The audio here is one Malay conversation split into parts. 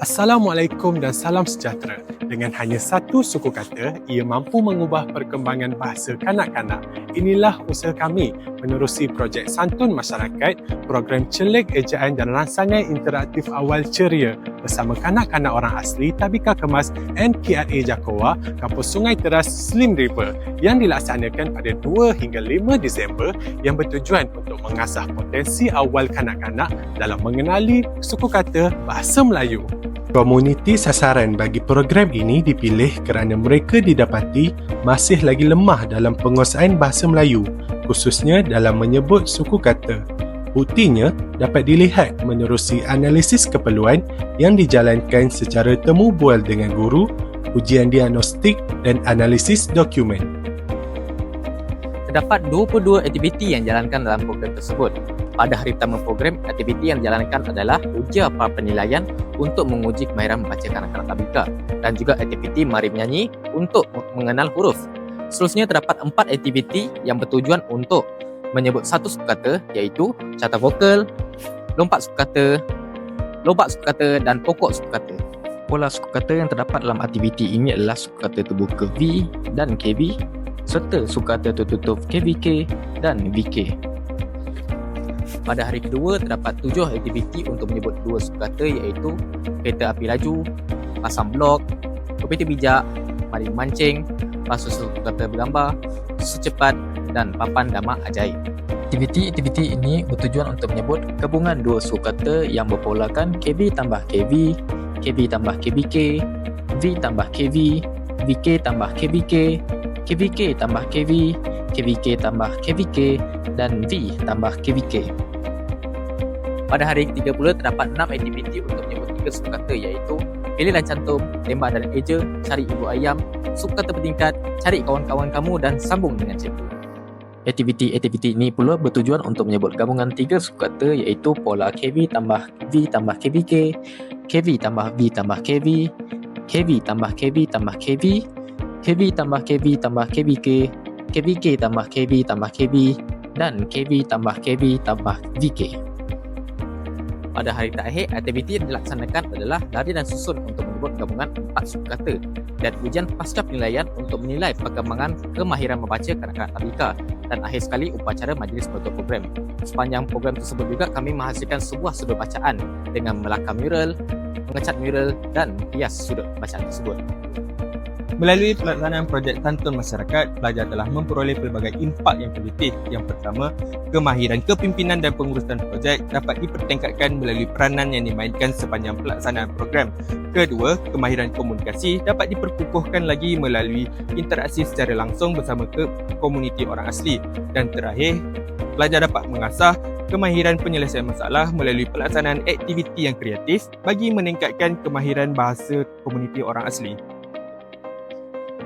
Assalamualaikum dan salam sejahtera. Dengan hanya satu suku kata, ia mampu mengubah perkembangan bahasa kanak-kanak. Inilah usaha kami menerusi projek Santun Masyarakat, program celik ejaan dan rangsangan interaktif awal ceria bersama kanak-kanak orang asli Tabika Kemas NKRA Jakowa, Kampus Sungai Teras Slim River yang dilaksanakan pada 2 hingga 5 Disember yang bertujuan untuk mengasah potensi awal kanak-kanak dalam mengenali suku kata bahasa Melayu. Komuniti sasaran bagi program ini dipilih kerana mereka didapati masih lagi lemah dalam penguasaan bahasa Melayu, khususnya dalam menyebut suku kata. Buktinya dapat dilihat menerusi analisis keperluan yang dijalankan secara temu bual dengan guru, ujian diagnostik dan analisis dokumen. Terdapat 22 aktiviti yang dijalankan dalam program tersebut. Pada hari pertama program, aktiviti yang dijalankan adalah ujian pra-penilaian untuk menguji kemahiran membaca kanak-kanak Tabika dan juga aktiviti mari menyanyi untuk mengenal huruf. Seterusnya terdapat 4 aktiviti yang bertujuan untuk menyebut satu suku kata iaitu carta vokal, lompat suku kata dan pokok suku kata. Pola suku kata yang terdapat dalam aktiviti ini adalah suku kata terbuka V dan KV serta suku kata tertutup KVK dan VK. Pada hari kedua, terdapat 7 aktiviti untuk menyebut 2 suku kata iaitu kereta api laju, pasang blok, kopiti bijak, mari memancing, pasu suku kata bergambar, susu cepat dan papan damak ajaib. Aktiviti ini bertujuan untuk menyebut gabungan 2 suku kata yang berpolakan KV tambah KV, KV tambah KVK, V tambah KV, VK tambah KVK, KVK tambah KV, KVK tambah KVK dan V tambah KVK. Pada hari ke-30 terdapat 6 aktiviti untuk menyebut 3 suku kata iaitu pilih dan cantum, tembak dan eja, cari ibu ayam, suku kata bertingkat, cari kawan-kawan kamu dan sambung dengan cikgu. Aktiviti ini pula bertujuan untuk menyebut gabungan 3 suku kata iaitu pola KV tambah V tambah KVK, KV tambah V tambah KV, KV tambah KV tambah KV, KV tambah KV tambah KVK, KVK tambah KV tambah KV dan KV tambah KV tambah VK. Pada hari terakhir, aktiviti yang dilaksanakan adalah lari dan susun untuk menyebut gabungan 4 suku kata dan ujian pasca penilaian untuk menilai perkembangan kemahiran membaca kanak-kanak Tabika dan akhir sekali upacara majlis penutup program. Sepanjang program tersebut juga kami menghasilkan sebuah sudut bacaan dengan melakar mural, mengecat mural dan hias sudut bacaan tersebut. Melalui pelaksanaan projek Santun Masyarakat, pelajar telah memperoleh pelbagai impak yang positif. Yang pertama, kemahiran kepimpinan dan pengurusan projek dapat dipertingkatkan melalui peranan yang dimainkan sepanjang pelaksanaan program. Kedua, kemahiran komunikasi dapat diperkukuhkan lagi melalui interaksi secara langsung bersama komuniti orang asli. Dan terakhir, pelajar dapat mengasah kemahiran penyelesaian masalah melalui pelaksanaan aktiviti yang kreatif bagi meningkatkan kemahiran bahasa komuniti orang asli.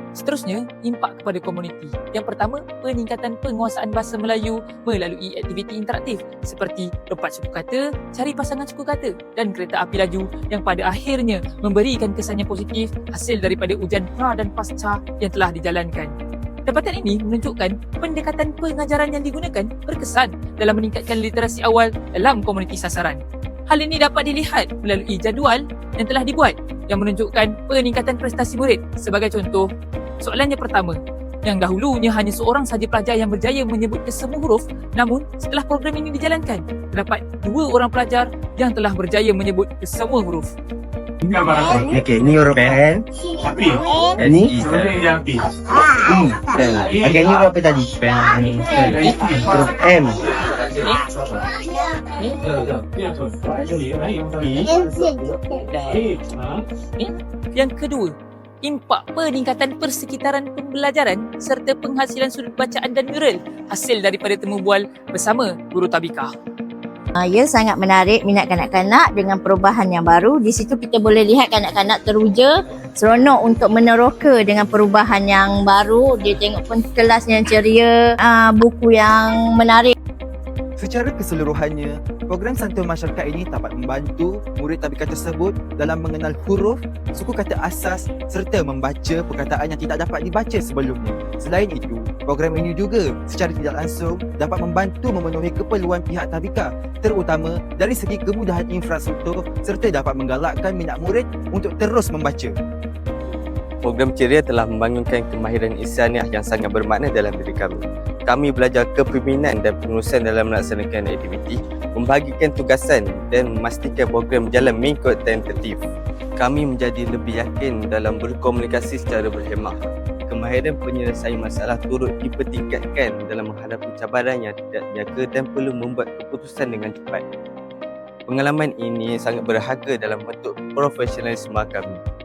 Seterusnya, impak kepada komuniti. Yang pertama, peningkatan penguasaan bahasa Melayu melalui aktiviti interaktif seperti lompat suku kata, cari pasangan suku kata dan kereta api laju yang pada akhirnya memberikan kesan yang positif hasil daripada ujian pra dan pasca yang telah dijalankan. Dapatan ini menunjukkan pendekatan pengajaran yang digunakan berkesan dalam meningkatkan literasi awal dalam komuniti sasaran. Hal ini dapat dilihat melalui jadual yang telah dibuat yang menunjukkan peningkatan prestasi murid. Sebagai contoh, soalan yang pertama, yang dahulunya hanya seorang sahaja pelajar yang berjaya menyebut kesemua huruf, namun setelah program ini dijalankan, terdapat 2 orang pelajar yang telah berjaya menyebut kesemua huruf. Okey, ni huruf N. Ni okey, ni huruf apa tadi? Huruf M. Yang kedua, impak peningkatan persekitaran pembelajaran serta penghasilan sudut bacaan dan mural hasil daripada temu bual bersama guru Tabika. Ia sangat menarik minat kanak-kanak dengan perubahan yang baru. Di situ kita boleh lihat kanak-kanak teruja, seronok untuk meneroka dengan perubahan yang baru. Dia tengok pun kelas yang ceria, buku yang menarik. Secara keseluruhannya, program Santun Masyarakat ini dapat membantu murid tabika tersebut dalam mengenal huruf, suku kata asas serta membaca perkataan yang tidak dapat dibaca sebelumnya. Selain itu, program ini juga secara tidak langsung dapat membantu memenuhi keperluan pihak tabika, terutama dari segi kemudahan infrastruktur serta dapat menggalakkan minat murid untuk terus membaca. Program Ceria telah membangunkan kemahiran insaniah yang sangat bermakna dalam diri kami. Kami belajar kepimpinan dan pengurusan dalam melaksanakan aktiviti, membahagikan tugasan dan memastikan program berjalan mengikut tentatif. Kami menjadi lebih yakin dalam berkomunikasi secara berhemah. Kemahiran penyelesaian masalah turut dipertingkatkan dalam menghadapi cabaran yang tidak nyata dan perlu membuat keputusan dengan cepat. Pengalaman ini sangat berharga dalam bentuk profesionalisme kami.